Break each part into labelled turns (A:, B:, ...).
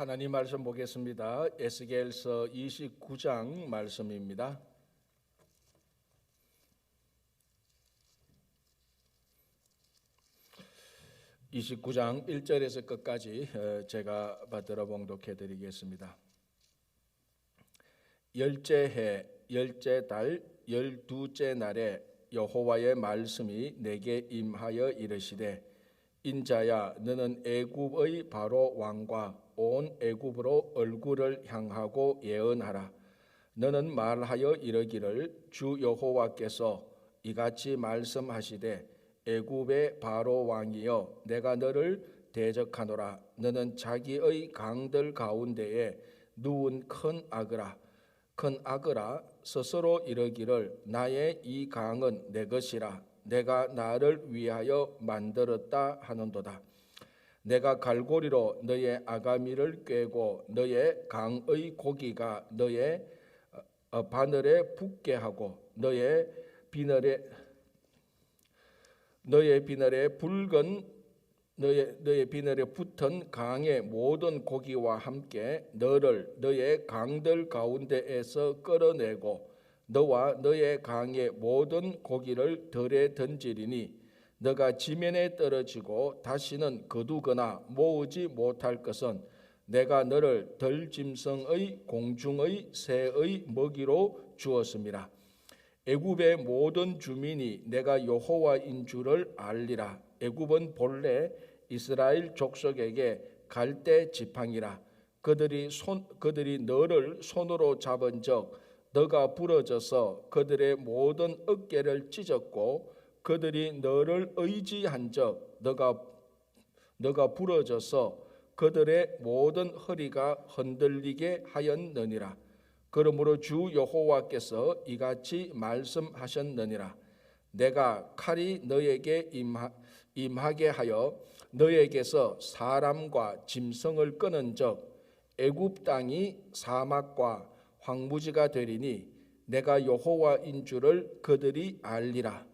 A: 하나님 말씀 보겠습니다. 에스겔서 29장 말씀입니다. 29장 1절에서 끝까지 제가 받들어 봉독해 드리겠습니다. 열째 해, 열째 달, 12째 날에 여호와의 말씀이 내게 임하여 이르시되, 인자야, 너는 애굽의 바로 왕과 온 애굽으로 얼굴을 향하고 예언하라. 너는 말하여 이르기를, 주 여호와께서 이같이 말씀하시되, 애굽의 바로 왕이여, 내가 너를 대적하노라. 너는 자기의 강들 가운데에 누운 큰 악으라 스스로 이르기를, 나의 이 강은 내 것이라. 내가 나를 위하여 만들었다 하는도다. 내가 갈고리로 너의 아가미를 꿰고 너의 강의 고기가 너의 바늘에 붙게 하고 너의 비늘에 붙은 강의 모든 고기와 함께 너를 너의 강들 가운데에서 끌어내고 너와 너의 강의 모든 고기를 들에 던지리니, 너가 지면에 떨어지고 다시는 거두거나 모으지 못할 것은 내가 너를 들짐승의 공중의 새의 먹이로 주었습니다. 애굽의 모든 주민이 내가 여호와인 줄을 알리라. 애굽은 본래 이스라엘 족속에게 갈대 지팡이라. 그들이 너를 손으로 잡은적 너가 부러져서 그들의 모든 어깨를 찢었고, 그들이 너를 의지한적 너가 부러져서 그들의 모든 허리가 흔들리게 하였느니라. 그러므로 주 여호와께서 이같이 말씀하셨느니라. 내가 칼이 너에게 임하게 하여 너에게서 사람과 짐승을 끊은적 애굽 땅이 사막과 황무지가 되리니, 내가 여호와인 줄을 그들이 알리라.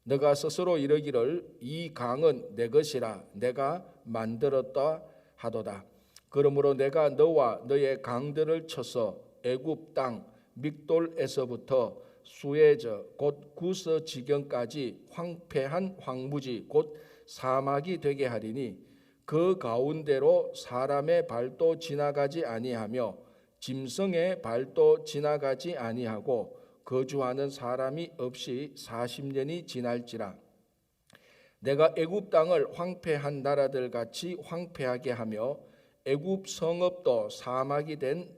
A: 너가 스스로 이르기를, 이 강은 내 것이라. 내가 만들었다 하도다. 그러므로 내가 너와 너의 강들을 쳐서 애굽 땅 믹돌에서부터 수에저 곧 구스 지경까지 황폐한 황무지 곧 사막이 되게 하리니, 그 가운데로 사람의 발도 지나가지 아니하며 짐승의 발도 지나가지 아니하고 거주하는 사람이 없이 40년이 지날지라. 내가 애굽 땅을 황폐한 나라들 같이 황폐하게 하며 애굽 성읍도 사막이 된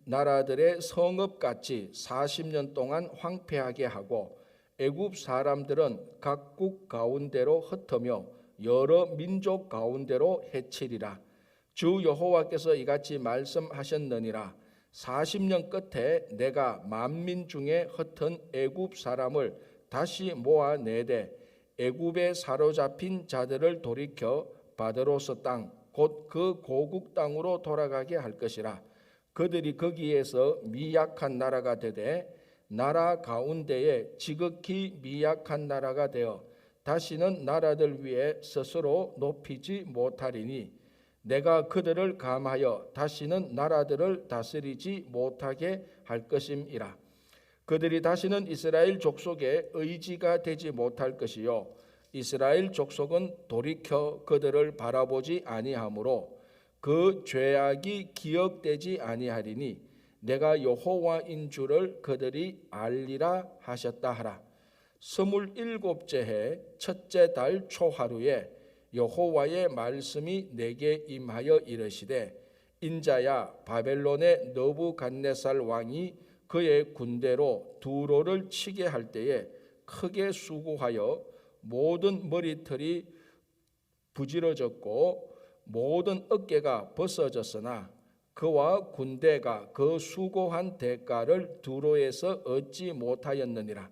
A: 나라들의 성읍같이 40년 동안 황폐하게 하고, 애굽 사람들은 각국 가운데로 흩으며 여러 민족 가운데로 해치리라. 주 여호와께서 이같이 말씀하셨느니라. 40년 끝에 내가 만민 중에 흩은 애굽 사람을 다시 모아내되 애굽에 사로잡힌 자들을 돌이켜 바드로스 땅 곧 그 고국 땅으로 돌아가게 할 것이라. 그들이 거기에서 미약한 나라가 되되 나라 가운데에 지극히 미약한 나라가 되어 다시는 나라들 위에 스스로 높이지 못하리니, 내가 그들을 감하여 다시는 나라들을 다스리지 못하게 할 것임이라. 그들이 다시는 이스라엘 족속의 의지가 되지 못할 것이요, 이스라엘 족속은 돌이켜 그들을 바라보지 아니하므로 그 죄악이 기억되지 아니하리니, 내가 여호와인 줄을 그들이 알리라 하셨다 하라. 27째 해 첫째 달 초하루에 여호와의 말씀이 내게 임하여 이르시되, 인자야, 바벨론의 느부갓네살 왕이 그의 군대로 두로를 치게 할 때에 크게 수고하여 모든 머리털이 부지러졌고 모든 어깨가 벗어졌으나 그와 군대가 그 수고한 대가를 두로에서 얻지 못하였느니라.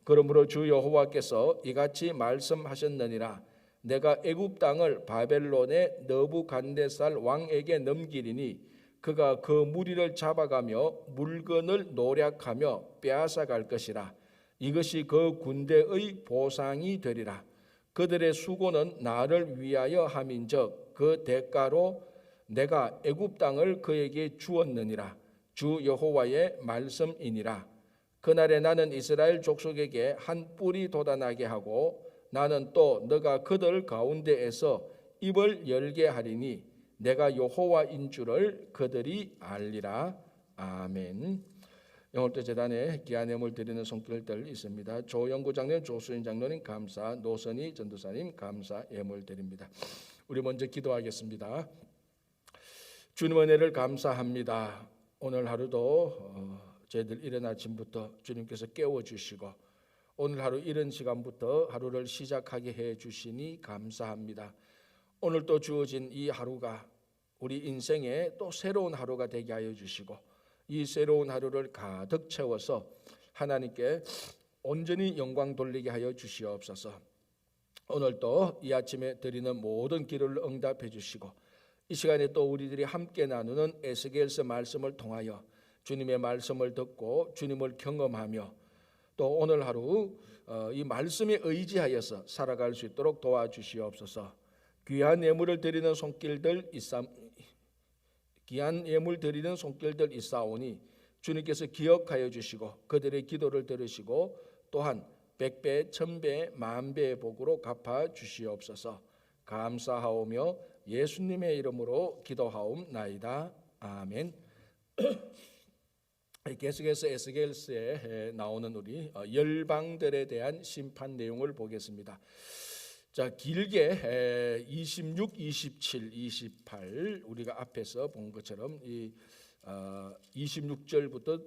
A: 그러므로 주 여호와께서 이같이 말씀하셨느니라. 내가 애굽 땅을 바벨론의 느부갓네살 왕에게 넘기리니, 그가 그 무리를 잡아가며 물건을 노략하며 빼앗아갈 것이라. 이것이 그 군대의 보상이 되리라. 그들의 수고는 나를 위하여 함인적 그 대가로 내가 애굽 땅을 그에게 주었느니라. 주 여호와의 말씀이니라. 그날에 나는 이스라엘 족속에게 한 뿔이 돋아나게 하고 나는 또 너가 그들 가운데에서 입을 열게 하리니 내가 여호와인 줄을 그들이 알리라. 아멘. 영월도 재단에 귀한 예물 드리는 손길들 있습니다. 조영구 장로님, 조수인 장로님 감사, 노선희 전도사님 감사 예물 드립니다. 우리 먼저 기도하겠습니다. 주님 은혜를 감사합니다. 오늘 하루도 저희들 이른 아침부터 주님께서 깨워주시고 오늘 하루 이른 시간부터 하루를 시작하게 해주시니 감사합니다. 오늘 또 주어진 이 하루가 우리 인생의 또 새로운 하루가 되게 하여 주시고 이 새로운 하루를 가득 채워서 하나님께 온전히 영광 돌리게 하여 주시옵소서. 오늘 또 이 아침에 드리는 모든 기도를 응답해 주시고 이 시간에 또 우리들이 함께 나누는 에스겔서 말씀을 통하여 주님의 말씀을 듣고 주님을 경험하며 또 오늘 하루 이 말씀에 의지하여서 살아갈 수 있도록 도와주시옵소서. 귀한 예물을 드리는 손길들 있사오니 주님께서 기억하여 주시고 그들의 기도를 들으시고 또한 100배, 1000배, 만배의 복으로 갚아 주시옵소서. 감사하오며 예수님의 이름으로 기도하옵나이다. 아멘. 계속해서 에스겔서에 나오는 우리 열방들에 대한 심판 내용을 보겠습니다. 자, 길게 26, 27, 28 우리가 앞에서 본 것처럼 이 26절부터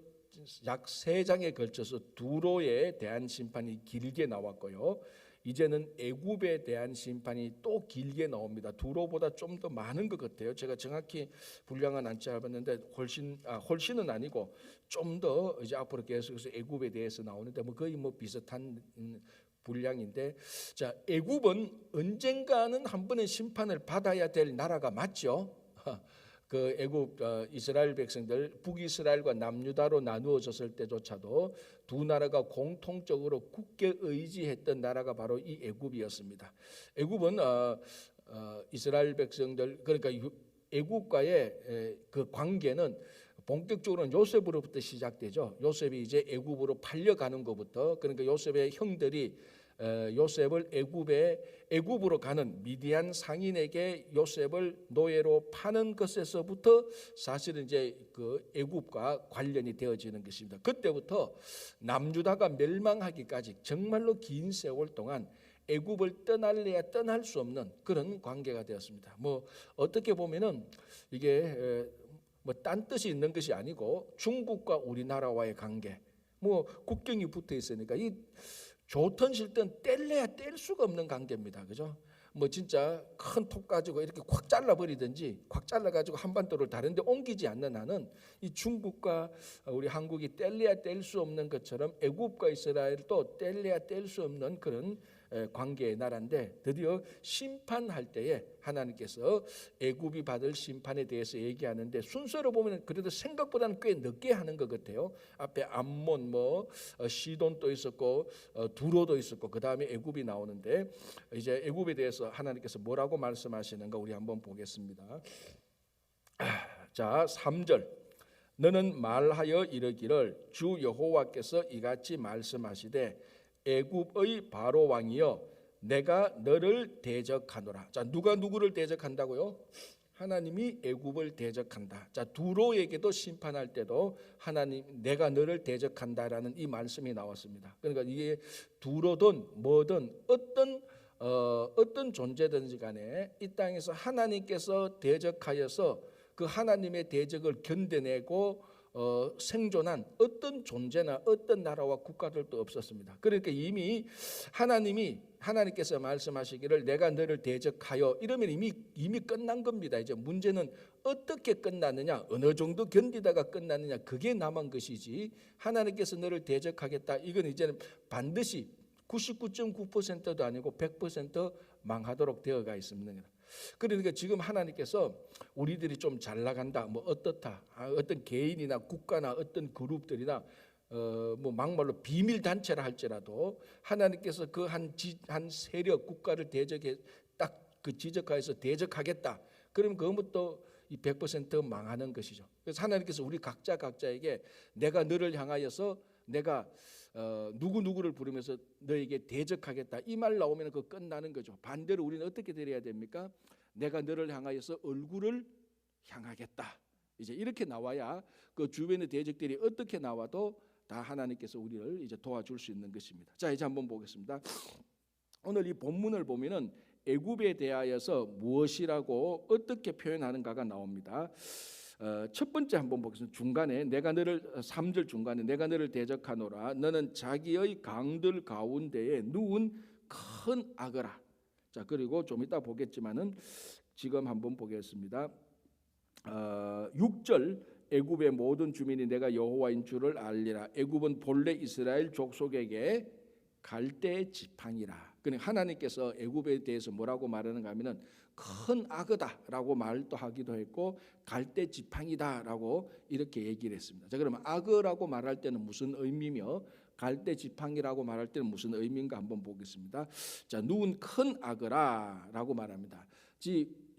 A: 약 3장에 걸쳐서 두로에 대한 심판이 길게 나왔고요. 이제는 애굽에 대한 심판이 또 길게 나옵니다. 두로보다 좀 더 많은 것 같아요. 제가 정확히 분량은 안 잡았는데 훨씬은 아니고 좀 더 이제 앞으로 계속해서 애굽에 대해서 나오는데 거의 비슷한 분량인데, 자, 애굽은 언젠가는 한 번의 심판을 받아야 될 나라가 맞죠. 그 애굽 이스라엘 백성들 북이스라엘과 남유다로 나누어졌을 때조차도 두 나라가 공통적으로 굳게 의지했던 나라가 바로 이 애굽이었습니다. 애굽은 이스라엘 백성들 그러니까 애굽과의 그 관계는 본격적으로는 요셉으로부터 시작되죠. 요셉이 이제 애굽으로 팔려가는 것부터, 그러니까 요셉의 형들이 요셉을 애굽으로 가는 미디안 상인에게 요셉을 노예로 파는 것에서부터 사실은 이제 그 애굽과 관련이 되어지는 것입니다. 그때부터 남유다가 멸망하기까지 정말로 긴 세월 동안 애굽을 떠날래야 떠날 수 없는 그런 관계가 되었습니다. 어떻게 보면은 이게 딴 뜻이 있는 것이 아니고 중국과 우리나라와의 관계, 국경이 붙어 있으니까 이 좋든 싫든 뗄래야 뗄 수가 없는 관계입니다. 그죠? 진짜 큰 톱 가지고 이렇게 콱 잘라버리든지 콱 잘라가지고 한반도를 다른 데 옮기지 않는 한은 이 중국과 우리 한국이 뗄래야 뗄 수 없는 것처럼 애굽과 이스라엘도 뗄래야 뗄 수 없는 그런 관계의 나라인데, 드디어 심판할 때에 하나님께서 애굽이 받을 심판에 대해서 얘기하는데 순서로 보면 그래도 생각보다는 꽤 늦게 하는 것 같아요. 앞에 암몬, 시돈도 있었고 두로도 있었고 그 다음에 애굽이 나오는데, 이제 애굽에 대해서 하나님께서 뭐라고 말씀하시는가 우리 한번 보겠습니다. 자, 3절. 너는 말하여 이르기를 주 여호와께서 이같이 말씀하시되 애굽의 바로 왕이여 내가 너를 대적하노라. 자, 누가 누구를 대적한다고요? 하나님이 애굽을 대적한다. 자, 두로에게도 심판할 때도 하나님 내가 너를 대적한다라는 이 말씀이 나왔습니다. 그러니까 이게 두로든 뭐든 어떤 존재든지 간에 이 땅에서 하나님께서 대적하여서 그 하나님의 대적을 견뎌내고 생존한 어떤 존재나 어떤 나라와 국가들도 없었습니다. 그러니까 이미 하나님께서 말씀하시기를 내가 너를 대적하여 이러면 이미 끝난 겁니다. 이제 문제는 어떻게 끝났느냐, 어느 정도 견디다가 끝났느냐, 그게 남은 것이지 하나님께서 너를 대적하겠다 이건 이제는 반드시 99.9%도 아니고 100% 망하도록 되어가 있습니다. 그러니까 지금 하나님께서 우리들이 좀 잘 나간다, 어떻다, 어떤 개인이나 국가나 어떤 그룹들이나 막말로 비밀 단체라 할지라도 하나님께서 그 한 세력 국가를 대적해 딱 그 지적하여서 대적하겠다. 그럼 그것부터 이 100% 망하는 것이죠. 그래서 하나님께서 우리 각자에게 내가 너를 향하여서 내가 누구누구를 부르면서 너에게 대적하겠다 이 말 나오면 그 끝나는 거죠. 반대로 우리는 어떻게 드려야 됩니까? 내가 너를 향하여서 얼굴을 향하겠다. 이제 이렇게 나와야 그 주변의 대적들이 어떻게 나와도 다 하나님께서 우리를 이제 도와줄 수 있는 것입니다. 자, 이제 한번 보겠습니다. 오늘 이 본문을 보면은 애굽에 대하여서 무엇이라고 어떻게 표현하는가가 나옵니다. 첫 번째 한번 보겠습니다. 중간에 3절 중간에 내가 너를 대적하노라 너는 자기의 강들 가운데에 누운 큰 악어라. 자, 그리고 좀 이따 보겠지만은 지금 한번 보겠습니다. 6절 애굽의 모든 주민이 내가 여호와인 줄을 알리라. 애굽은 본래 이스라엘 족속에게 갈대 지팡이라. 그러니까 하나님께서 애굽에 대해서 뭐라고 말하는가 하면은 큰 악어다라고 말도 하기도 했고 갈대 지팡이다라고 이렇게 얘기를 했습니다. 자, 그러면 악어라고 말할 때는 무슨 의미며 갈대 지팡이라고 말할 때는 무슨 의미인가 한번 보겠습니다. 자, 누운 큰 악어라라고 말합니다.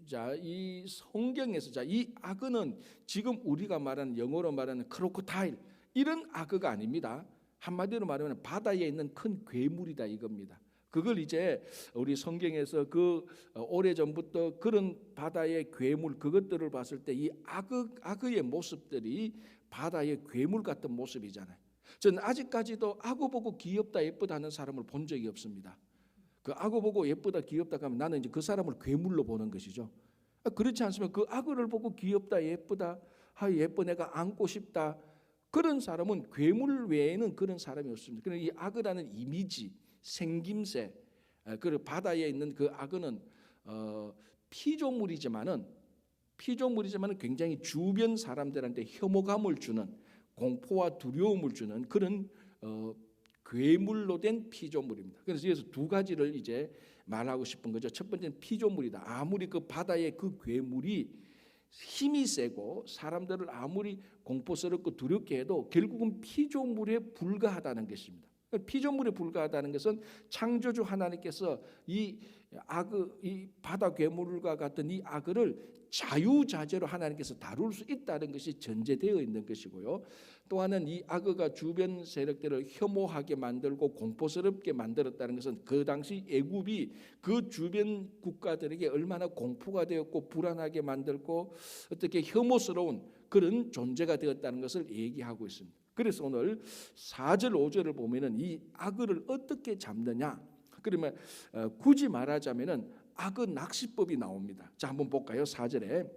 A: 자, 이 성경에서 자, 이 악어는 지금 우리가 말하는 영어로 말하는 크로코다일 이런 악어가 아닙니다. 한마디로 말하면 바다에 있는 큰 괴물이다 이겁니다. 그걸 이제 우리 성경에서 그 오래전부터 그런 바다의 괴물 그것들을 봤을 때 이 악어의 모습들이 바다의 괴물 같은 모습이잖아요. 저는 아직까지도 악어 보고 귀엽다 예쁘다 하는 사람을 본 적이 없습니다. 그 악어 보고 예쁘다 귀엽다 하면 나는 이제 그 사람을 괴물로 보는 것이죠. 그렇지 않습니까? 그 악어를 보고 귀엽다 예쁘다 예뻐 내가 안고 싶다 그런 사람은 괴물 외에는 그런 사람이 없습니다. 그러나 이 악어라는 이미지 생김새 그리고 바다에 있는 그 악어는 피조물이지만은 굉장히 주변 사람들한테 혐오감을 주는 공포와 두려움을 주는 그런 괴물로 된 피조물입니다. 그래서 여기서 두 가지를 이제 말하고 싶은 거죠. 첫 번째는 피조물이다. 아무리 그 바다의 그 괴물이 힘이 세고 사람들을 아무리 공포스럽고 두렵게 해도 결국은 피조물에 불과하다는 것입니다. 피조물에 불과하다는 것은 창조주 하나님께서 이 바다 괴물과 같은 이 악어를 자유자재로 하나님께서 다룰 수 있다는 것이 전제되어 있는 것이고요. 또 하나는 이 악어가 주변 세력들을 혐오하게 만들고 공포스럽게 만들었다는 것은 그 당시 애굽이 그 주변 국가들에게 얼마나 공포가 되었고 불안하게 만들고 어떻게 혐오스러운 그런 존재가 되었다는 것을 얘기하고 있습니다. 그래서 오늘 4절 5절을 보면은 이 악어를 어떻게 잡느냐? 그러면 굳이 말하자면은 악어 낚시법이 나옵니다. 자, 한번 볼까요? 4절에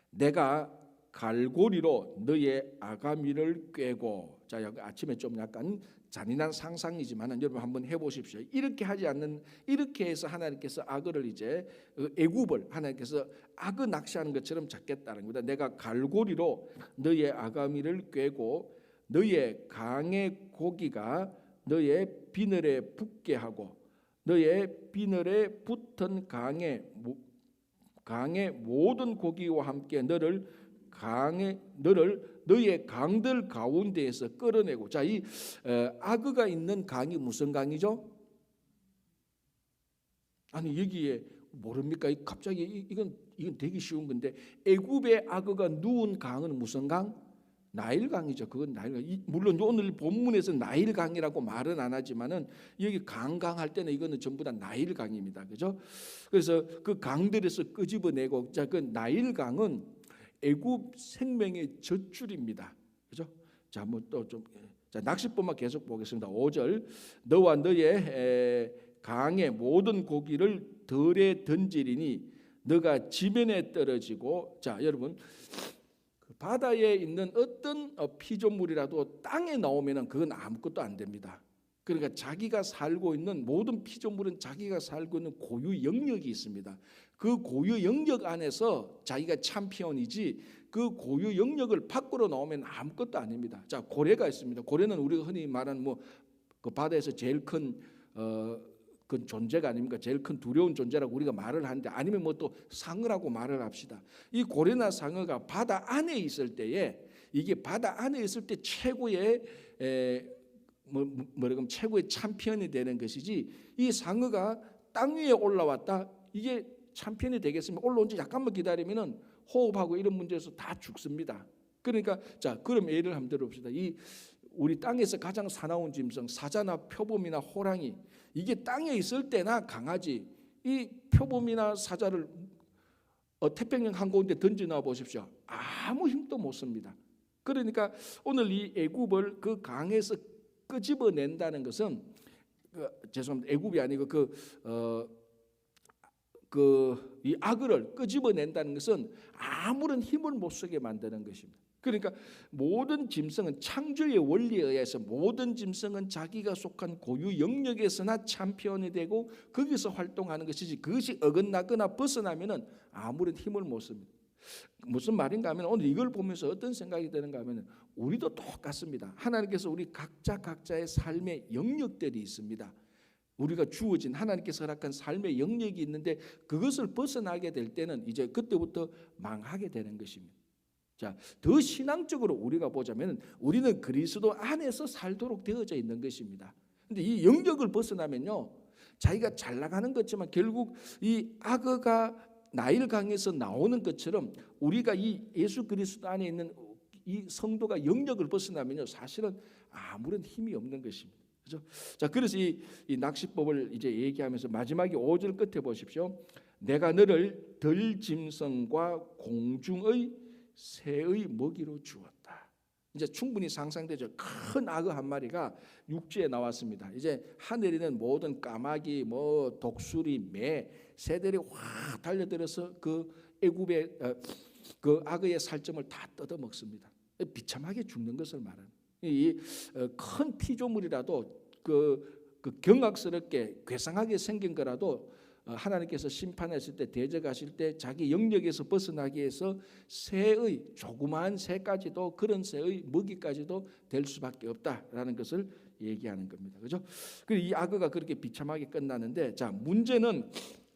A: 내가 갈고리로 너의 아가미를 꿰고. 자, 아침에 좀 약간 잔인한 상상이지만 여러분 한번 해보십시오. 이렇게 해서 하나님께서 악어를 이제 애굽을 하나님께서 악어 낚시하는 것처럼 잡겠다는 겁니다. 내가 갈고리로 너의 아가미를 꿰고 너의 강의 고기가 너의 비늘에 붙게 하고 너의 비늘에 붙은 강의 모든 고기와 함께 너를 너의 강들 가운데에서 끌어내고. 자, 이 악어가 있는 강이 무슨 강이죠? 아니 여기에 모릅니까? 갑자기 이건 되게 쉬운 건데 애굽의 악어가 누운 강은 무슨 강? 나일강이죠. 그건 나일강. 물론 오늘 본문에서 나일강이라고 말은 안 하지만은 여기 강할 때는 이거는 전부 다 나일강입니다. 그죠? 그래서 그 강들에서 끄집어내고. 자, 그 나일강은 애굽 생명의 젖줄입니다. 그죠? 자, 뭐 또 좀 낚시법만 계속 보겠습니다. 5절 너와 너의 강의 모든 고기를 덜에 던지리니 너가 지면에 떨어지고. 자, 여러분 바다에 있는 어떤 피조물이라도 땅에 나오면은 그건 아무것도 안 됩니다. 그러니까 자기가 살고 있는 모든 피조물은 자기가 살고 있는 고유 영역이 있습니다. 그 고유 영역 안에서 자기가 챔피언이지 그 고유 영역을 밖으로 나오면 아무것도 아닙니다. 자, 고래가 있습니다. 고래는 우리가 흔히 말하는 그 바다에서 제일 큰 그 존재가 아닙니까? 제일 큰 두려운 존재라고 우리가 말을 하는데 아니면 뭐 또 상어라고 말을 합시다. 이 고래나 상어가 바다 안에 있을 때에 이게 바다 안에 있을 때 최고의 최고의 챔피언이 되는 것이지 이 상어가 땅 위에 올라왔다 이게 참편이 되겠습니까? 올라온 지 약간만 기다리면은 호흡하고 이런 문제에서 다 죽습니다. 그러니까 자, 그럼 예를 한번 들어봅시다. 이 우리 땅에서 가장 사나운 짐승, 사자나 표범이나 호랑이, 이게 땅에 있을 때나 강하지, 이 표범이나 사자를 태평양 한가운데 던져놔 보십시오. 아무 힘도 못 씁니다. 그러니까 오늘 이 애굽을 그 강에서 끄집어낸다는 것은 죄송합니다. 애굽이 아니고 이 악을 끄집어낸다는 것은 아무런 힘을 못 쓰게 만드는 것입니다. 그러니까 모든 짐승은 창조의 원리에 의해서 모든 짐승은 자기가 속한 고유 영역에서나 챔피언이 되고 거기서 활동하는 것이지, 그것이 어긋나거나 벗어나면은 아무런 힘을 못 씁니다. 무슨 말인가 하면 오늘 이걸 보면서 어떤 생각이 드는가 하면 우리도 똑같습니다. 하나님께서 우리 각자의 삶의 영역들이 있습니다. 우리가 주어진 하나님께서 허락한 삶의 영역이 있는데 그것을 벗어나게 될 때는 이제 그때부터 망하게 되는 것입니다. 자, 더 신앙적으로 우리가 보자면 우리는 그리스도 안에서 살도록 되어져 있는 것입니다. 근데 이 영역을 벗어나면요, 자기가 잘 나가는 것지만 결국 이 악어가 나일강에서 나오는 것처럼 우리가 이 예수 그리스도 안에 있는 이 성도가 영역을 벗어나면요, 사실은 아무런 힘이 없는 것입니다. 그렇죠? 자, 그래서 이 낚시법을 이제 얘기하면서 마지막에 5절 끝에 보십시오. 내가 너를 들짐승과 공중의 새의 먹이로 주었다. 이제 충분히 상상되죠. 큰 악어 한 마리가 육지에 나왔습니다. 이제 하늘에 있는 모든 까마귀, 뭐 독수리, 매, 새들이 확 달려들어서 그 애굽의 그 악어의 살점을 다 뜯어 먹습니다. 비참하게 죽는 것을 말하는. 이 큰 피조물이라도 그 경악스럽게 괴상하게 생긴 거라도 하나님께서 심판하실 때, 대적하실 때 자기 영역에서 벗어나기 위해서 새의 조그마한 새까지도, 그런 새의 먹이까지도 될 수밖에 없다라는 것을 얘기하는 겁니다. 그렇죠? 이 악어가 그렇게 비참하게 끝나는데, 자, 문제는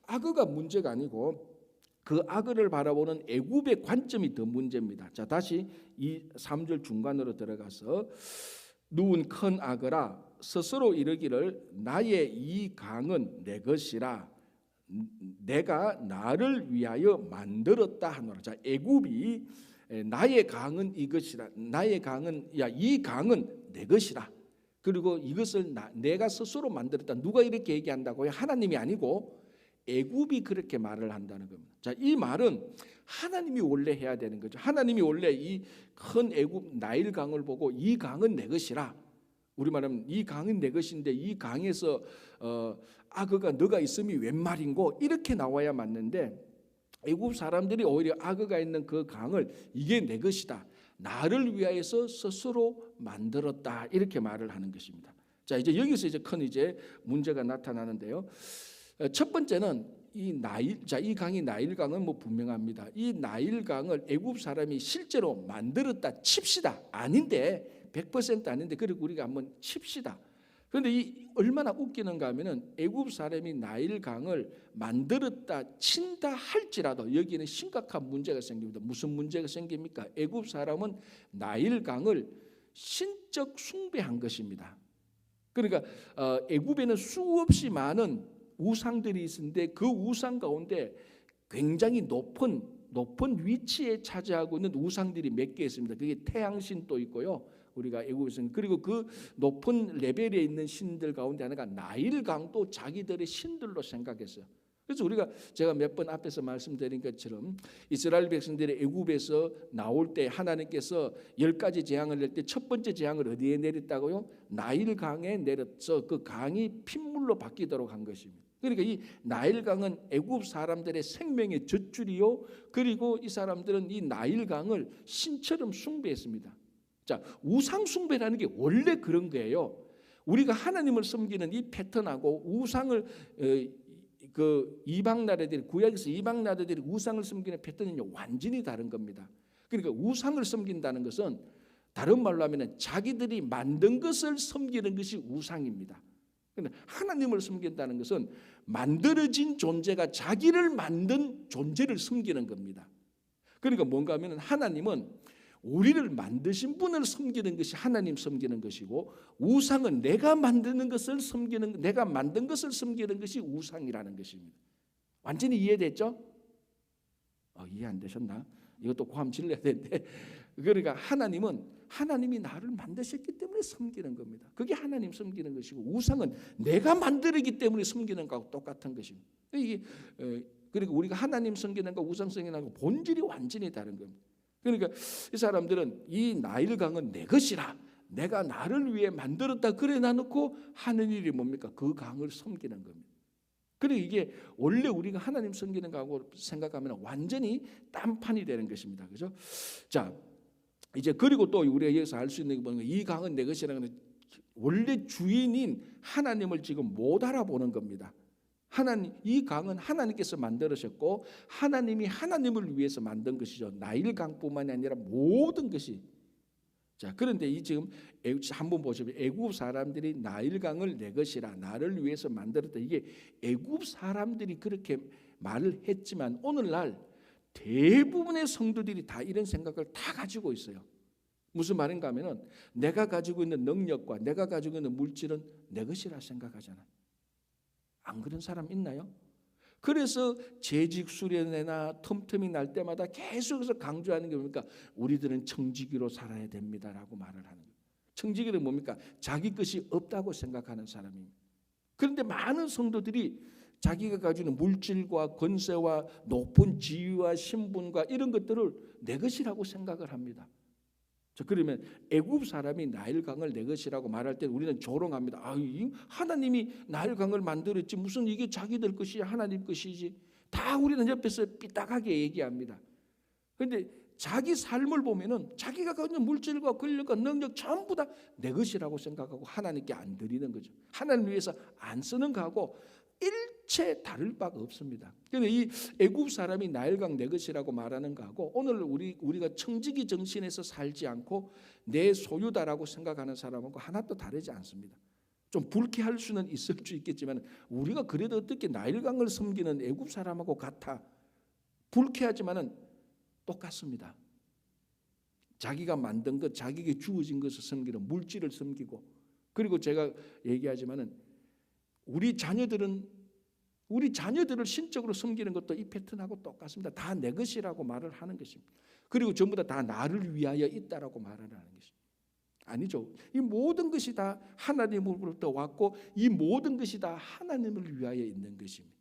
A: 악어가 문제가 아니고 그 악어를 바라보는 애굽의 관점이 더 문제입니다. 자, 다시 이 3절 중간으로 들어가서 누운 큰 악어라 스스로 이르기를 나의 이 강은 내 것이라 내가 나를 위하여 만들었다 하노라. 자, 애굽이 나의 강은 이것이라, 나의 강은 이 강은 내 것이라. 그리고 이것을 내가 스스로 만들었다. 누가 이렇게 얘기한다고요? 하나님이 아니고 애굽이 그렇게 말을 한다는 겁니다. 자, 이 말은 하나님이 원래 해야 되는 거죠. 하나님이 원래 이 큰 애굽 나일 강을 보고 이 강은 내 것이라. 우리 말하면 이 강은 내 것인데 이 강에서 악어가 너가 있음이 웬 말인고 이렇게 나와야 맞는데, 애굽 사람들이 오히려 악어가 있는 그 강을 이게 내 것이다, 나를 위하여서 스스로 만들었다, 이렇게 말을 하는 것입니다. 자, 이제 여기서 이제 큰 이제 문제가 나타나는데요. 첫 번째는 이 강이 나일강은 뭐 분명합니다. 이 나일강을 애굽 사람이 실제로 만들었다 칩시다. 아닌데 100% 아닌데, 그리고 우리가 한번 칩시다. 그런데 이 얼마나 웃기는가 하면은 애굽 사람이 나일강을 만들었다 친다 할지라도 여기는 심각한 문제가 생깁니다. 무슨 문제가 생깁니까? 애굽 사람은 나일강을 신적 숭배한 것입니다. 그러니까 애굽에는 수없이 많은 우상들이 있는데 그 우상 가운데 굉장히 높은 위치에 차지하고 있는 우상들이 몇 개 있습니다. 그게 태양신도 있고요. 우리가 애굽에서는, 그리고 그 높은 레벨에 있는 신들 가운데 하나가 나일강도 자기들의 신들로 생각했어요. 그래서 제가 몇 번 앞에서 말씀드린 것처럼 이스라엘 백성들이 애굽에서 나올 때 하나님께서 10가지 재앙을 낼 때 첫 번째 재앙을 어디에 내렸다고요? 나일강에 내렸어. 그 강이 핏물로 바뀌도록 한 것입니다. 그러니까 이 나일강은 애굽 사람들의 생명의 젖줄이요, 그리고 이 사람들은 이 나일강을 신처럼 숭배했습니다. 자, 우상 숭배라는 게 원래 그런 거예요. 우리가 하나님을 섬기는 이 패턴하고 우상을 그 이방 나라들이, 구약에서 이방 나라들이 우상을 섬기는 패턴은 완전히 다른 겁니다. 그러니까 우상을 섬긴다는 것은 다른 말로 하면 자기들이 만든 것을 섬기는 것이 우상입니다. 그런데 하나님을 섬긴다는 것은 만들어진 존재가 자기를 만든 존재를 섬기는 겁니다. 그러니까 뭔가 하면 하나님은 우리를 만드신 분을 섬기는 것이 하나님 섬기는 것이고, 우상은 내가 만든 것을 섬기는 것이 우상이라는 것입니다. 완전히 이해됐죠? 이해 안 되셨나? 이것도 고함 질러야 되는데 그러니까 하나님이 나를 만드셨기 때문에 섬기는 겁니다. 그게 하나님 섬기는 것이고 우상은 내가 만들었기 때문에 섬기는 것하고 똑같은 것입니다. 이게 그러니까 우리가 하나님 섬기는 거 우상 섬기는 거 본질이 완전히 다른 겁니다. 그러니까 이 사람들은 이 나일강은 내 것이라 내가 나를 위해 만들었다 그래 놔놓고 하는 일이 뭡니까? 그 강을 섬기는 겁니다. 그리고 이게 원래 우리가 하나님 섬기는 거하고 생각하면 완전히 딴판이 되는 것입니다. 그죠? 자, 이제 그리고 또 우리가 여기서 알 수 있는 게 뭐냐면 이 강은 내 것이라는 원래 주인인 하나님을 지금 못 알아보는 겁니다. 이 강은 하나님께서 만들으셨고 하나님이 하나님을 위해서 만든 것이죠. 나일강뿐만이 아니라 모든 것이. 자, 그런데 이 지금 한번 보시면 애굽 사람들이 나일강을 내 것이라 나를 위해서 만들었다. 이게 애굽 사람들이 그렇게 말을 했지만 오늘날 대부분의 성도들이 다 이런 생각을 다 가지고 있어요. 무슨 말인가 하면은 내가 가지고 있는 능력과 내가 가지고 있는 물질은 내 것이라 생각하잖아요. 안 그런 사람 있나요? 그래서 재직 수련회나 틈틈이 날 때마다 계속해서 강조하는 게 뭡니까? 우리들은 청지기로 살아야 됩니다라고 말을 하는 거예요. 청지기는 뭡니까? 자기 것이 없다고 생각하는 사람입니다. 그런데 많은 성도들이 자기가 가지고 있는 물질과 권세와 높은 지위와 신분과 이런 것들을 내 것이라고 생각을 합니다. 그러면 애굽 사람이 나일강을 내 것이라고 말할 때 우리는 조롱합니다. 하나님이 나일강을 만들었지 무슨 이게 자기들 것이야 하나님 것이지. 다 우리는 옆에서 삐딱하게 얘기합니다. 그런데 자기 삶을 보면은 자기가 가지고 있는 물질과 권력과 능력 전부 다 내 것이라고 생각하고 하나님께 안 드리는 거죠. 하나님 위해서 안 쓰는 거하고 일체 다를 바가 없습니다. 그런데 이 애굽 사람이 나일강 내 것이라고 말하는 거하고 오늘 우리가 청지기 정신에서 살지 않고 내 소유다라고 생각하는 사람하고 하나도 다르지 않습니다. 좀 불쾌할 수는 있을 수 있겠지만 우리가 그래도 어떻게 나일강을 섬기는 애굽 사람하고 같아? 불쾌하지만은 똑같습니다. 자기가 만든 것, 자기에게 주어진 것을 섬기는 물질을 섬기고 그리고 제가 얘기하지만은 우리 자녀들을 신적으로 섬기는 것도 이 패턴하고 똑같습니다. 다 내 것이라고 말을 하는 것입니다. 그리고 전부 다 나를 위하여 있다라고 말을 하는 것입니다. 아니죠. 이 모든 것이 다 하나님으로부터 왔고 이 모든 것이 다 하나님을 위하여 있는 것입니다.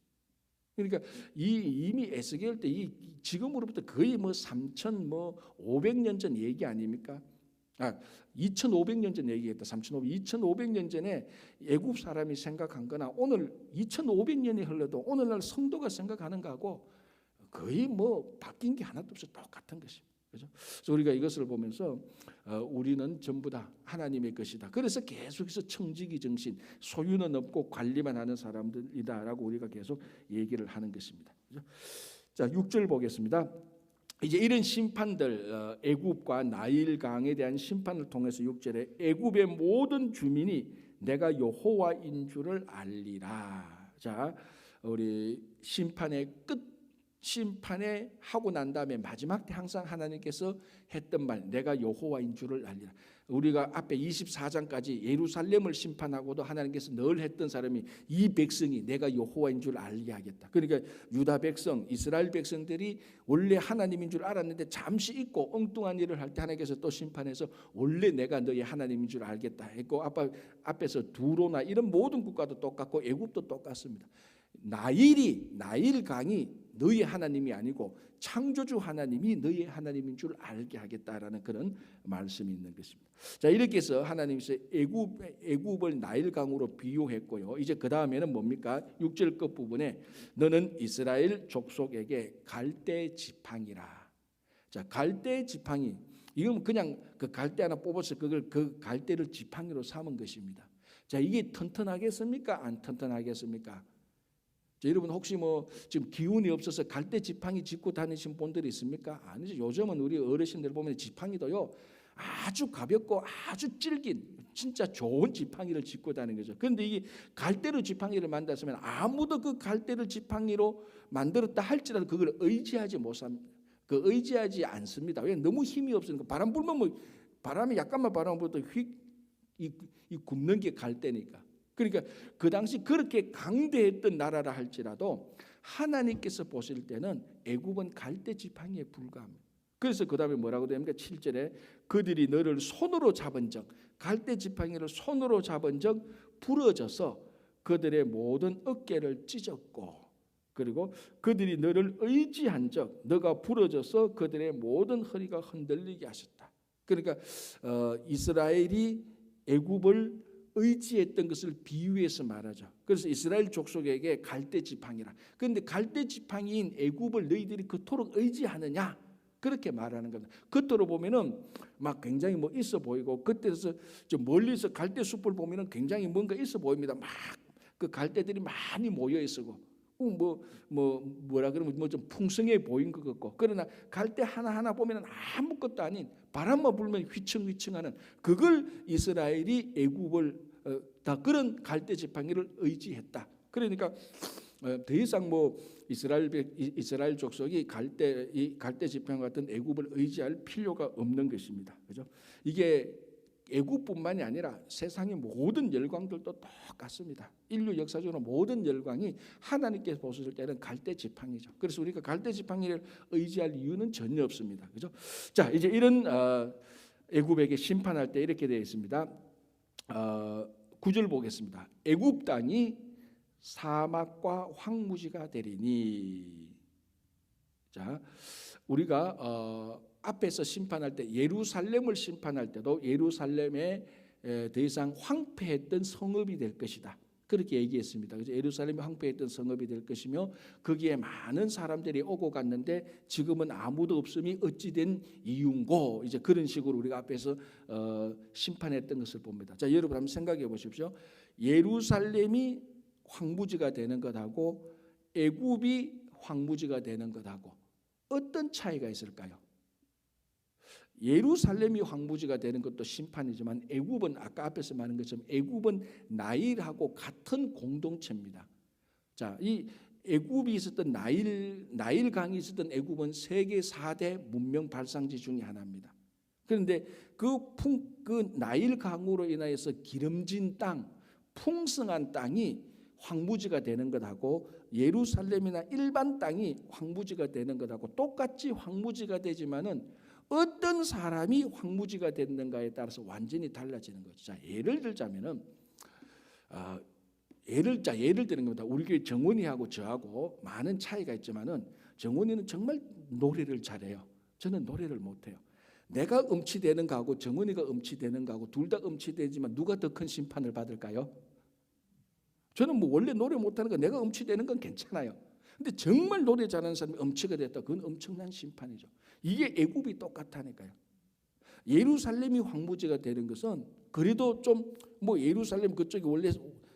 A: 그러니까 이미 에스겔 때 지금으로부터 거의 3,500년 전 얘기 아닙니까? 2,500년 전 얘기했다. 2,500년 전에 애굽 사람이 생각한 거나 오늘 2,500년이 흘러도 오늘날 성도가 생각하는 거하고 거의 바뀐 게 하나도 없어 똑같은 것입니다. 그렇죠? 그래서 우리가 이것을 보면서 우리는 전부 다 하나님의 것이다. 그래서 계속해서 청지기 정신, 소유는 없고 관리만 하는 사람들이다라고 우리가 계속 얘기를 하는 것입니다. 그렇죠? 자, 6절 보겠습니다. 이제 이런 심판들 애굽과 나일강에 대한 심판을 통해서 6절에 애굽의 모든 주민이 내가 여호와인 줄을 알리라. 자, 우리 심판의 심판에 하고 난 다음에 마지막 때 항상 하나님께서 했던 말 내가 여호와인 줄을 알리라. 우리가 앞에 24장까지 예루살렘을 심판하고도 하나님께서 늘 했던 사람이 이 백성이 내가 여호와인 줄 알게 하겠다. 그러니까 유다 백성, 이스라엘 백성들이 원래 하나님인 줄 알았는데 잠시 잊고 엉뚱한 일을 할 때 하나님께서 또 심판해서 원래 내가 너희 하나님인 줄 알겠다 했고 앞에서 두로나 이런 모든 국가도 똑같고 애굽도 똑같습니다. 나일강이 너희 하나님이 아니고 창조주 하나님이 너희 하나님인 줄 알게 하겠다라는 그런 말씀이 있는 것입니다. 자, 이렇게 해서 하나님께서 애굽을 나일강으로 비유했고요. 이제 그 다음에는 뭡니까? 6절 끝부분에 너는 이스라엘 족속에게 갈대 지팡이라. 자, 갈대 지팡이 이건 그냥 그 갈대 하나 뽑아서 그 갈대를 지팡이로 삼은 것입니다. 자, 이게 튼튼하겠습니까? 안 튼튼하겠습니까? 자, 여러분 혹시 지금 기운이 없어서 갈대 지팡이 짚고 다니신 분들이 있습니까? 아니죠. 요즘은 우리 어르신들 보면 지팡이도요 아주 가볍고 아주 질긴 진짜 좋은 지팡이를 짚고 다니는 거죠. 그런데 이 갈대로 지팡이를 만들었으면 아무도 그 갈대를 지팡이로 만들었다 할지라도 그걸 의지하지 않습니다. 왜? 너무 힘이 없으니까. 바람 불면 바람이 약간만 바람 불어도 이 굽는 게 갈대니까. 그러니까 그 당시 그렇게 강대했던 나라라 할지라도 하나님께서 보실 때는 애굽은 갈대 지팡이에 불과합니다. 그래서 그 다음에 뭐라고 됩니까? 7절에 그들이 너를 손으로 잡은 적, 갈대 지팡이를 손으로 잡은 적 부러져서 그들의 모든 어깨를 찢었고, 그리고 그들이 너를 의지한 적, 너가 부러져서 그들의 모든 허리가 흔들리게 하셨다. 그러니까 이스라엘이 애굽을 의지했던 것을 비유해서 말하죠. 그래서 이스라엘 족속에게 갈대 지팡이라. 그런데 갈대 지팡이인 애굽을 너희들이 그토록 의지하느냐? 그렇게 말하는 겁니다. 겉으로 보면은 막 굉장히 뭐 있어 보이고, 그때서 좀 멀리서 갈대 숲을 보면은 굉장히 뭔가 있어 보입니다. 막 그 갈대들이 많이 모여 있고, 뭐라 그러면 뭐 좀 풍성해 보인 것 같고, 그러나 갈대 하나 보면은 아무것도 아닌 바람만 불면 휘청휘청하는, 그걸 이스라엘이 애굽을 다 그런 갈대 지팡이를 의지했다. 그러니까 더 이상 뭐 이스라엘 족속이 갈대 지팡이 같은 애굽을 의지할 필요가 없는 것입니다. 그죠? 이게 애굽뿐만이 아니라 세상의 모든 열강들도 똑같습니다. 인류 역사적으로 모든 열강이 하나님께서 보실 때는 갈대 지팡이죠. 그래서 우리가 갈대 지팡이를 의지할 이유는 전혀 없습니다. 그죠? 자, 이제 이런 애굽에게 심판할 때 이렇게 되어 있습니다. 9절 보겠습니다. 애굽 땅이 사막과 황무지가 되리니. 자, 우리가 앞에서 심판할 때, 예루살렘을 심판할 때도 예루살렘에 더 이상 황폐했던 성읍이 될 것이다, 그렇게 얘기했습니다. 그래서 예루살렘이 황폐했던 성읍이 될 것이며, 거기에 많은 사람들이 오고 갔는데 지금은 아무도 없음이 어찌 된 이유인고, 이제 그런 식으로 우리가 앞에서 심판했던 것을 봅니다. 자, 여러분 한번 생각해 보십시오. 예루살렘이 황무지가 되는 것하고 애굽이 황무지가 되는 것하고 어떤 차이가 있을까요? 예루살렘이 황무지가 되는 것도 심판이지만 애굽은 아까 앞에서 말한 것처럼 애굽은 나일하고 같은 공동체입니다. 자, 이 애굽이 있었던 나일 강이 있었던 애굽은 세계 4대 문명 발상지 중에 하나입니다. 그런데 그 나일 강으로 인하여서 기름진 땅, 풍성한 땅이 황무지가 되는 것하고 예루살렘이나 일반 땅이 황무지가 되는 것하고 똑같이 황무지가 되지만은 어떤 사람이 황무지가 됐는가에 따라서 완전히 달라지는 거죠. 자, 예를 들자면은 예를 드는 겁니다. 우리 교회 정원이하고 저하고 많은 차이가 있지만은 정원이는 정말 노래를 잘해요. 저는 노래를 못해요. 내가 음치되는 거하고 정원이가 음치되는 거하고 둘 다 음치되지만 누가 더 큰 심판을 받을까요? 저는 뭐 원래 노래 못하는 거, 내가 음치되는 건 괜찮아요. 근데 정말 노래 잘하는 사람이 음치가 됐다, 그건 엄청난 심판이죠. 이게 애굽이 똑같다니까요. 예루살렘이 황무지가 되는 것은 그래도 좀 뭐 예루살렘 그쪽이 원래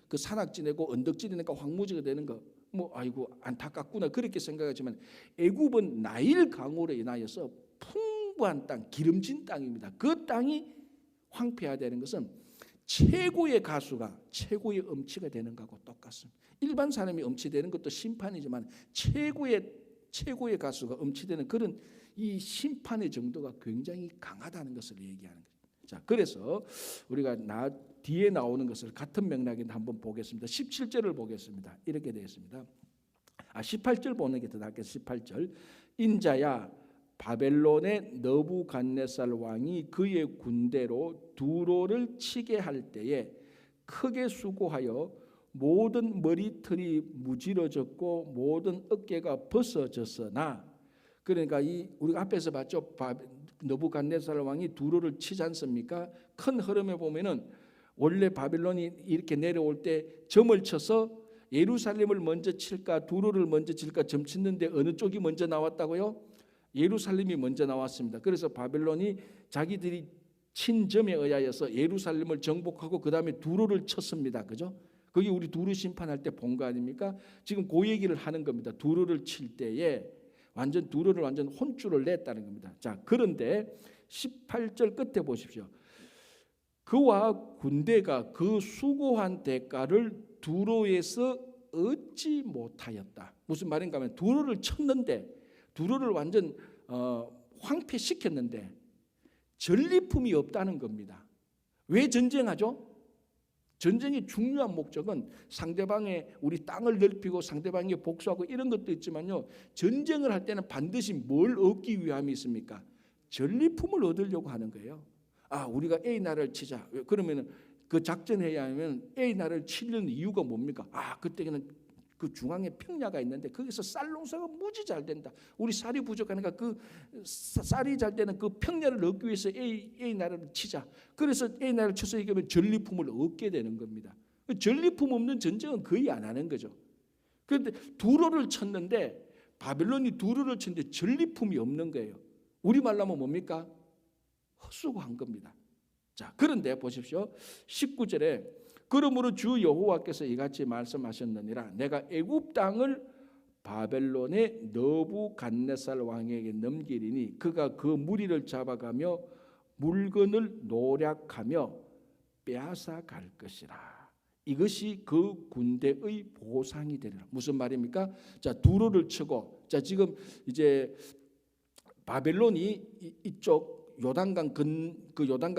A: 그 산악지대고 언덕지대니까 황무지가 되는 거 뭐 아이고 안타깝구나 그렇게 생각하지만, 애굽은 나일 강으로 인하여서 풍부한 땅, 기름진 땅입니다. 그 땅이 황폐화되는 것은 최고의 가수가 최고의 음치가 되는 것하고 똑같습니다. 일반 사람이 음치되는 것도 심판이지만 최고의 가수가 음치되는 그런 이 심판의 정도가 굉장히 강하다는 것을 얘기하는 거죠. 자, 그래서 우리가 뒤에 나오는 것을 같은 맥락인데 한번 보겠습니다. 17절을 보겠습니다. 이렇게 되어 있습니다. 18절 보는 게 더 낫겠습니다. 18절. 인자야, 바벨론의 느부갓네살 왕이 그의 군대로 두로를 치게 할 때에 크게 수고하여 모든 머리털이 무질어졌고 모든 어깨가 벗어졌으나, 그러니까 우리가 앞에서 봤죠. 느부갓네살 왕이 두로를 치지 않습니까? 큰 흐름에 보면은 원래 바벨론이 이렇게 내려올 때 점을 쳐서 예루살렘을 먼저 칠까 두로를 먼저 칠까 점 치는데 어느 쪽이 먼저 나왔다고요? 예루살렘이 먼저 나왔습니다. 그래서 바벨론이 자기들이 친 점에 의하여서 예루살렘을 정복하고 그 다음에 두로를 쳤습니다. 그죠? 거기 우리 두로 심판할 때 본 거 아닙니까? 지금 그 얘기를 하는 겁니다. 두로를 칠 때에 두로를 완전 혼쭐을 냈다는 겁니다. 자, 그런데 18절 끝에 보십시오. 그와 군대가 그 수고한 대가를 두로에서 얻지 못하였다. 무슨 말인가 하면 두로를 쳤는데, 두로를 완전 황폐시켰는데 전리품이 없다는 겁니다. 왜 전쟁하죠? 전쟁의 중요한 목적은 상대방의 우리 땅을 넓히고 상대방에게 복수하고 이런 것도 있지만요. 전쟁을 할 때는 반드시 뭘 얻기 위함이 있습니까? 전리품을 얻으려고 하는 거예요. 우리가 A 나라를 치자. 그러면은 그 작전해야 하면 A 나라를 치려는 이유가 뭡니까? 그때는 그 중앙에 평야가 있는데 거기서 쌀 농사가 무지 잘 된다. 우리 쌀이 부족하니까 그 쌀이 잘 되는 그 평야를 얻기 위해서 A 나라를 치자. 그래서 A 나라를 쳐서 이기면 전리품을 얻게 되는 겁니다. 전리품 없는 전쟁은 거의 안 하는 거죠. 그런데 두로를 쳤는데 바벨론이 두로를 쳤는데 전리품이 없는 거예요. 우리말로 하면 뭡니까? 헛수고한 겁니다. 자, 그런데 보십시오. 19절에 그러므로 주 여호와께서 이같이 말씀하셨느니라. 내가 애굽 땅을 바벨론의 느부갓네살 왕에게 넘기리니 그가 그 무리를 잡아가며 물건을 노략하며 빼앗아 갈 것이라. 이것이 그 군대의 보상이 되리라. 무슨 말입니까? 자, 두로를 치고, 자, 지금 이제 바벨론이 이쪽 요단강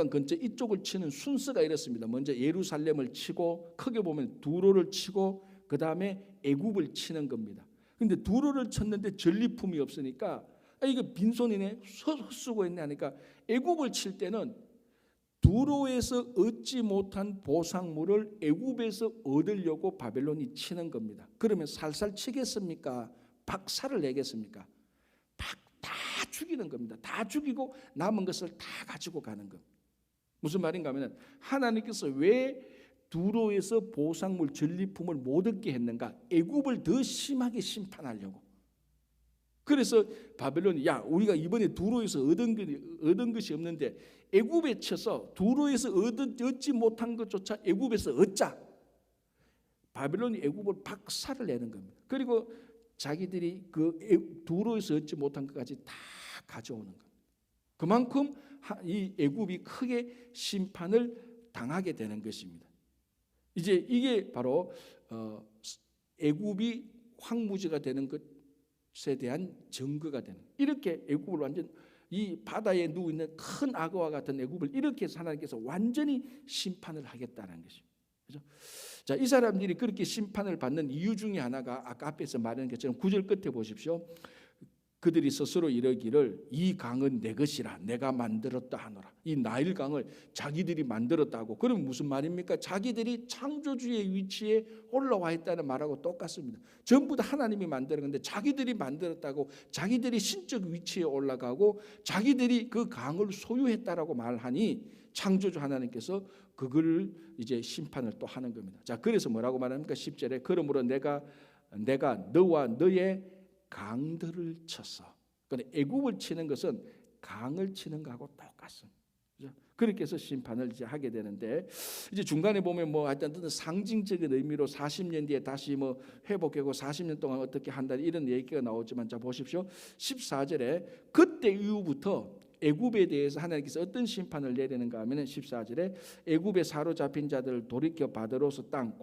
A: 근처 이쪽을 치는 순서가 이렇습니다. 먼저 예루살렘을 치고 크게 보면 두로를 치고 그 다음에 애굽을 치는 겁니다. 그런데 두로를 쳤는데 전리품이 없으니까 이거 빈손이네, 헛수고했네 하니까 애굽을 칠 때는 두로에서 얻지 못한 보상물을 애굽에서 얻으려고 바벨론이 치는 겁니다. 그러면 살살 치겠습니까? 박살을 내겠습니까? 다 죽이는 겁니다. 다 죽이고 남은 것을 다 가지고 가는 것. 무슨 말인가 하면 하나님께서 왜 두로에서 보상물 전리품을 못 얻게 했는가? 애굽을 더 심하게 심판하려고. 그래서 바벨론이 우리가 이번에 두로에서 얻은 것이 없는데 애굽에 쳐서 두로에서 얻지 못한 것조차 애굽에서 얻자. 바벨론이 애굽을 박살을 내는 겁니다. 그리고 자기들이 그 두로에서 얻지 못한 것까지 다 가져오는 겁니다. 그만큼 이 애굽이 크게 심판을 당하게 되는 것입니다. 이제 이게 바로 애굽이 황무지가 되는 것에 대한 증거가 되는. 이렇게 애굽을 완전 이 바다에 누워 있는 큰 악어와 같은 애굽을 이렇게 하나님께서 완전히 심판을 하겠다는 것입니다. 그렇죠? 자, 이 사람들이 그렇게 심판을 받는 이유 중에 하나가 아까 앞에서 말한 것처럼 9절 끝에 보십시오. 그들이 스스로 이르기를 이 강은 내 것이라 내가 만들었다 하노라. 이 나일 강을 자기들이 만들었다고. 그럼 무슨 말입니까? 자기들이 창조주의 위치에 올라와 있다는 말하고 똑같습니다. 전부 다 하나님이 만드는 건데 자기들이 만들었다고, 자기들이 신적 위치에 올라가고 자기들이 그 강을 소유했다라고 말하니 창조주 하나님께서 그걸 이제 심판을 또 하는 겁니다. 자, 그래서 뭐라고 말합니까? 10절에 그러므로 내가 너와 너의 강들을 쳤어. 그런데 애굽을 치는 것은 강을 치는 것하고 똑같습니다. 그렇죠? 그렇게 해서 심판을 이제 하게 되는데 이제 중간에 보면 하여튼 상징적인 의미로 40년 뒤에 다시 회복하고 40년 동안 어떻게 한다 이런 얘기가 나오지만 자 보십시오. 14절에 그때 이후부터 애굽에 대해서 하나님께서 어떤 심판을 내리는가 하면 14절에 애굽에 사로잡힌 자들을 돌이켜 바드로스 땅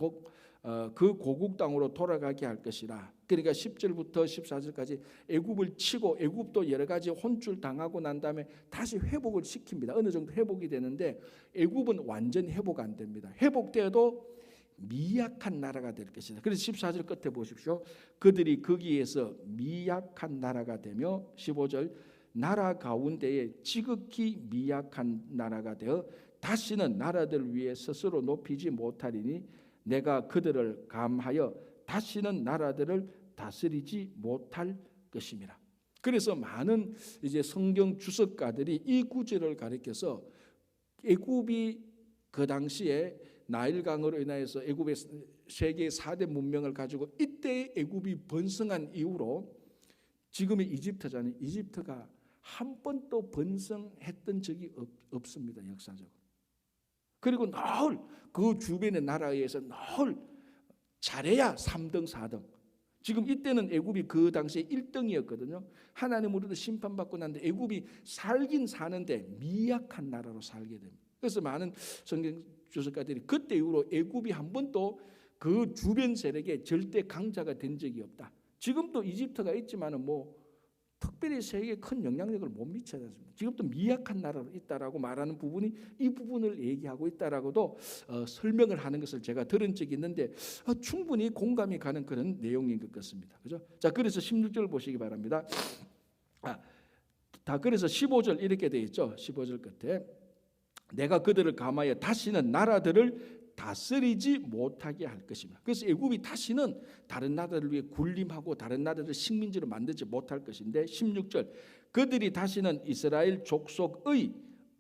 A: 그 고국 땅으로 돌아가게 할 것이라. 그러니까 10절부터 14절까지 애굽을 치고 애굽도 여러 가지 혼쭐 당하고 난 다음에 다시 회복을 시킵니다. 어느 정도 회복이 되는데 애굽은 완전히 회복 안 됩니다. 회복되어도 미약한 나라가 될 것이다. 그래서 14절 끝에 보십시오. 그들이 거기에서 미약한 나라가 되며 15절 나라 가운데에 지극히 미약한 나라가 되어 다시는 나라들 위에 스스로 높이지 못하리니 내가 그들을 감하여 다시는 나라들을 다스리지 못할 것임이라. 그래서 많은 이제 성경 주석가들이 이 구절을 가리켜서 애굽이 그 당시에 나일강으로 인하여서 애굽의 세계 4대 문명을 가지고 이때 애굽이 번성한 이후로 지금의 이집트잖아요. 이집트가 한 번도 번성했던 적이 없습니다. 역사적으로. 그리고 늘 그 주변의 나라에 의해서 늘 잘해야 3등 4등. 지금 이때는 애굽이 그 당시에 1등이었거든요. 하나님으로부터 심판받고 난데 애굽이 살긴 사는데 미약한 나라로 살게 됩니다. 그래서 많은 성경 주석가들이 그때 이후로 애굽이 한 번도 그 주변 세력에 절대 강자가 된 적이 없다. 지금도 이집트가 있지만은 특별히 세계에 큰 영향력을 못 미치지 않습니다. 지금도 미약한 나라로 있다라고 말하는 부분이 이 부분을 얘기하고 있다라고도 설명을 하는 것을 제가 들은 적이 있는데 충분히 공감이 가는 그런 내용인 것 같습니다. 그죠? 자, 그래서 16절 보시기 바랍니다. 그래서 15절 이렇게 되어 있죠. 15절 끝에 내가 그들을 감하여 다시는 나라들을 다스리지 못하게 할 것입니다. 그래서 애굽이 다시는 다른 나라를 위해 군림하고 다른 나라를 식민지로 만들지 못할 것인데 16절 그들이 다시는 이스라엘 족속의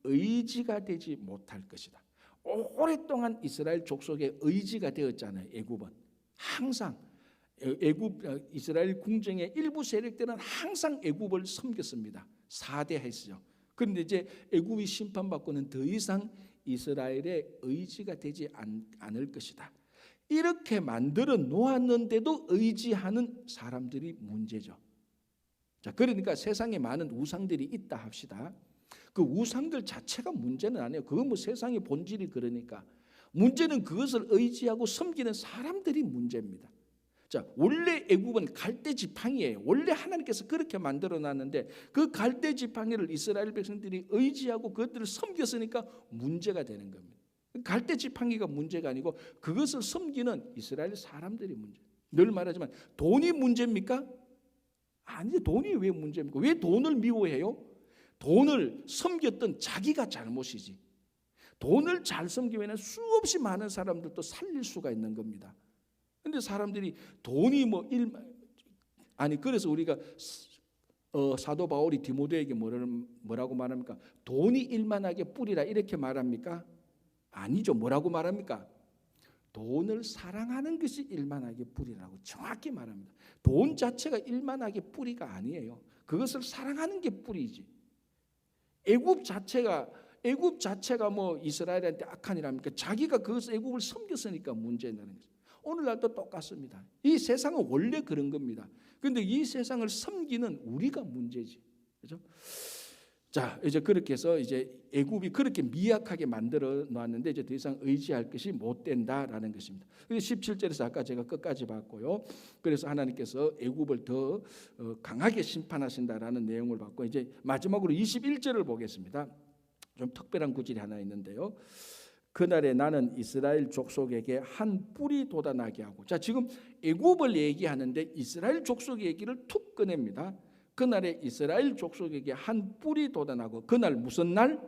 A: 의지가 되지 못할 것이다. 오랫동안 이스라엘 족속의 의지가 되었잖아요. 애굽은 항상 이스라엘 궁정의 일부 세력들은 항상 애굽을 섬겼습니다. 4대 했어요. 그런데 이제 애굽이 심판받고는 더 이상 이스라엘의 의지가 되지 않을 것이다. 이렇게 만들어 놓았는데도 의지하는 사람들이 문제죠. 자, 그러니까 세상에 많은 우상들이 있다 합시다. 그 우상들 자체가 문제는 아니에요. 그건 뭐 세상의 본질이 그러니까. 문제는 그것을 의지하고 섬기는 사람들이 문제입니다. 자, 원래 애굽은 갈대 지팡이에요. 원래 하나님께서 그렇게 만들어 놨는데 그 갈대 지팡이를 이스라엘 백성들이 의지하고 그것들을 섬겼으니까 문제가 되는 겁니다. 갈대 지팡이가 문제가 아니고 그것을 섬기는 이스라엘 사람들이 문제. 늘 말하지만 돈이 문제입니까? 아니죠. 돈이 왜 문제입니까? 왜 돈을 미워해요? 돈을 섬겼던 자기가 잘못이지. 돈을 잘 섬기면 수없이 많은 사람들도 살릴 수가 있는 겁니다. 근데 사람들이 돈이 그래서 우리가 사도 바울이 디모데에게 뭐라고 말합니까? 돈이 일만하게 뿌리라 이렇게 말합니까? 아니죠. 뭐라고 말합니까? 돈을 사랑하는 것이 일만하게 뿌리라고 정확히 말합니다. 돈 자체가 일만하게 뿌리가 아니에요. 그것을 사랑하는 게 뿌리지. 애굽 자체가 뭐 이스라엘한테 악한 일합니까? 자기가 그것을 애굽을 섬겼으니까 문제라는 거죠. 오늘날도 똑같습니다. 이 세상은 원래 그런 겁니다. 그런데 이 세상을 섬기는 우리가 문제지. 그렇죠? 자, 이제 그렇게 해서 이제 애굽이 그렇게 미약하게 만들어 놨는데 이제 더 이상 의지할 것이 못 된다라는 것입니다. 17절에서 아까 제가 끝까지 봤고요. 그래서 하나님께서 애굽을 더 강하게 심판하신다라는 내용을 봤고 이제 마지막으로 21절을 보겠습니다. 좀 특별한 구절이 하나 있는데요. 그날에 나는 이스라엘 족속에게 한 뿔이 돋아나게 하고, 자, 지금 애굽을 얘기하는데 이스라엘 족속 얘기를 툭 꺼냅니다. 그날에 이스라엘 족속에게 한 뿔이 돋아나고, 그날 무슨 날?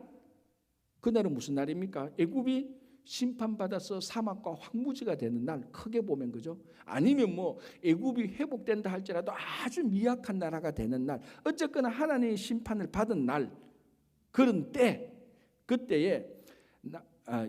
A: 그날은 무슨 날입니까? 애굽이 심판받아서 사막과 황무지가 되는 날, 크게 보면 그죠? 아니면 뭐 애굽이 회복된다 할지라도 아주 미약한 나라가 되는 날, 어쨌거나 하나님의 심판을 받은 날, 그런 때, 그때에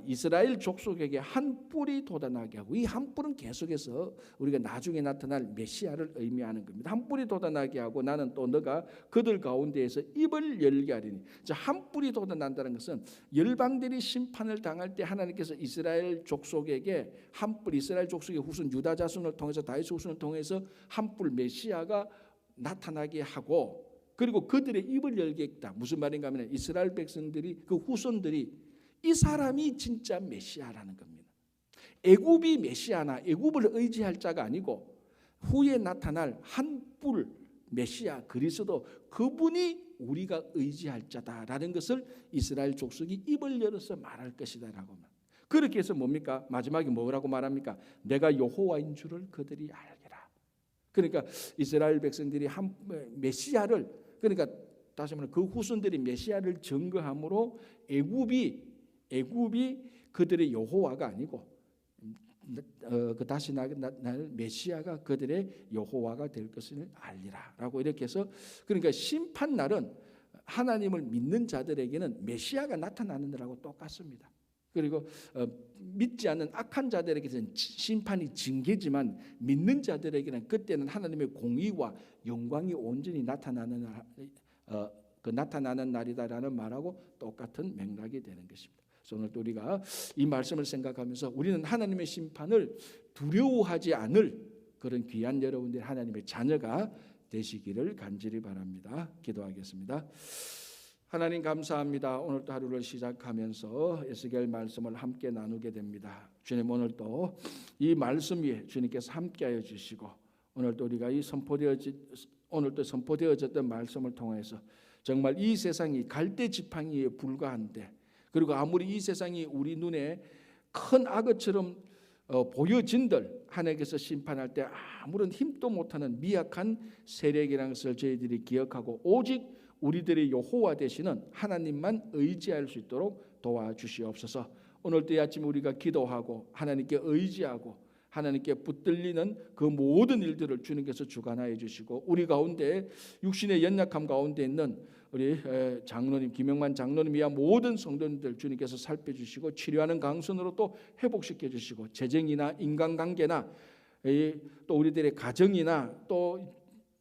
A: 이스라엘 족속에게 한 뿔이 돋아나게 하고, 이 한 뿔은 계속해서 우리가 나중에 나타날 메시아를 의미하는 겁니다. 한 뿔이 돋아나게 하고 나는 또 너가 그들 가운데에서 입을 열게 하리니. 자, 한 뿔이 돋아난다는 것은 열방들이 심판을 당할 때 하나님께서 이스라엘 족속에게 한 뿔, 이스라엘 족속의 후손 유다 자손을 통해서 다윗 후손을 통해서 한 뿔 메시아가 나타나게 하고, 그리고 그들의 입을 열게 했다. 무슨 말인가 하면 이스라엘 백성들이, 그 후손들이 이 사람이 진짜 메시아라는 겁니다. 애굽이 메시아나 애굽을 의지할 자가 아니고 후에 나타날 한 뿔 메시아 그리스도, 그분이 우리가 의지할 자다라는 것을 이스라엘 족속이 입을 열어서 말할 것이다라고. 그렇게 해서 뭡니까? 마지막에 뭐라고 말합니까? 내가 여호와인 줄을 그들이 알리라. 그러니까 이스라엘 백성들이 한 메시아를, 그러니까 다시 말하면 그 후손들이 메시아를 증거함으로 애굽이 그들의 여호와가 아니고 다시 날 메시아가 그들의 여호와가 될 것을 알리라라고 이렇게 해서, 그러니까 심판 날은 하나님을 믿는 자들에게는 메시아가 나타나는 날하고 똑같습니다. 그리고 믿지 않는 악한 자들에게는 심판이 징계지만 믿는 자들에게는 그때는 하나님의 공의와 영광이 온전히 나타나는 날이다라는 말하고 똑같은 맥락이 되는 것입니다. 그래서 오늘 또 우리가 이 말씀을 생각하면서 우리는 하나님의 심판을 두려워하지 않을 그런 귀한 여러분들 하나님의 자녀가 되시기를 간절히 바랍니다. 기도하겠습니다. 하나님 감사합니다. 오늘도 하루를 시작하면서 에스겔 말씀을 함께 나누게 됩니다. 주님, 오늘도 이 말씀 위에 주님께서 함께하여 주시고, 오늘도 우리가 이 선포되어진 오늘 또 선포되어졌던 말씀을 통해서 정말 이 세상이 갈대 지팡이에 불과한데, 그리고 아무리 이 세상이 우리 눈에 큰 악어처럼 보여진들 하나님께서 심판할 때 아무런 힘도 못하는 미약한 세력이라는 것을 저희들이 기억하고 오직 우리들의 여호와 되시는 하나님만 의지할 수 있도록 도와주시옵소서. 오늘도 이 아침 우리가 기도하고 하나님께 의지하고 하나님께 붙들리는 그 모든 일들을 주님께서 주관하여 주시고, 우리 가운데 육신의 연약함 가운데 있는 우리 장로님, 김영만 장로님이야 모든 성도님들 주님께서 살펴주시고 치료하는 강선으로 또 회복시켜 주시고, 재정이나 인간관계나 또 우리들의 가정이나 또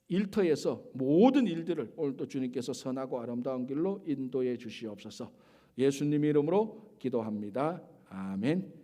A: 일터에서 모든 일들을 오늘도 주님께서 선하고 아름다운 길로 인도해 주시옵소서. 예수님 이름으로 기도합니다. 아멘.